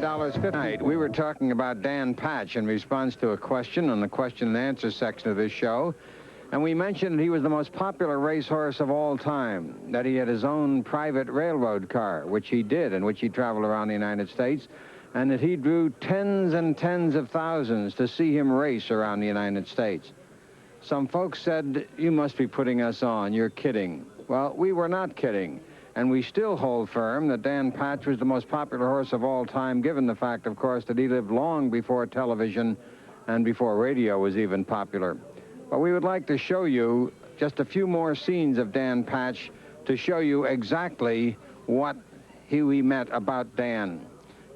Tonight, we were talking about Dan Patch in response to a question on the question and answer section of this show. And we mentioned he was the most popular racehorse of all time, that he had his own private railroad car, which he did, in which he traveled around the United States, and that he drew tens and tens of thousands to see him race around the United States. Some folks said, "You must be putting us on. You're kidding." Well, we were not kidding. And we still hold firm that Dan Patch was the most popular horse of all time, given the fact, of course, that he lived long before television and before radio was even popular. But we would like to show you just a few more scenes of Dan Patch to show you exactly what we meant about Dan.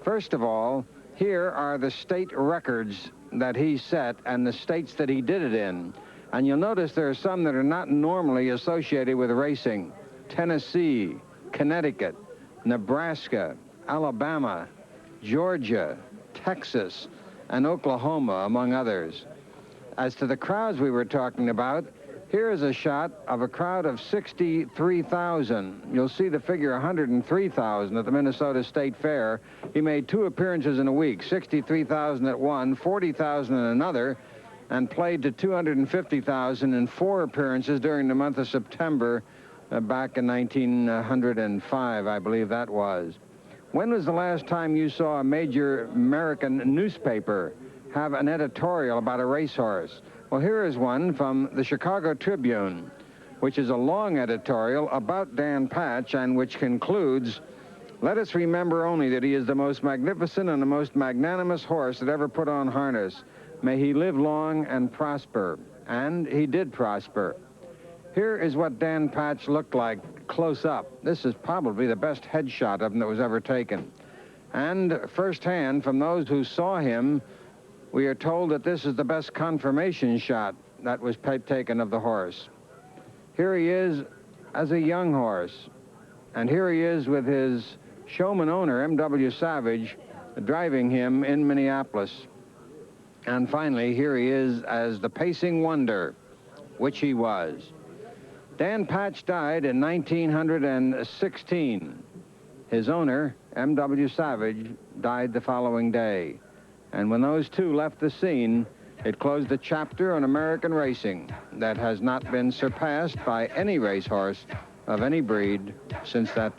First of all, here are the state records that he set and the states that he did it in. And you'll notice there are some that are not normally associated with racing. Tennessee, Connecticut, Nebraska, Alabama, Georgia, Texas, and Oklahoma, among others. As to the crowds we were talking about, here is a shot of a crowd of 63,000. You'll see the figure 103,000 at the Minnesota State Fair. He made 2 appearances in a week, 63,000 at one, 40,000 in another, and played to 250,000 in 4 appearances during the month of September back in 1905, I believe that was. When was the last time you saw a major American newspaper have an editorial about a racehorse? Well, here is one from the Chicago Tribune, which is a long editorial about Dan Patch and which concludes, "Let us remember only that he is the most magnificent and the most magnanimous horse that ever put on harness. May he live long and prosper." And he did prosper. Here is what Dan Patch looked like close up. This is probably the best headshot of him that was ever taken. And firsthand, from those who saw him, we are told that this is the best confirmation shot that was taken of the horse. Here he is as a young horse. And here he is with his showman owner, M.W. Savage, driving him in Minneapolis. And finally, here he is as the pacing wonder, which he was. Dan Patch died in 1916. His owner, M.W. Savage, died the following day. And when those two left the scene, it closed a chapter on American racing that has not been surpassed by any racehorse of any breed since that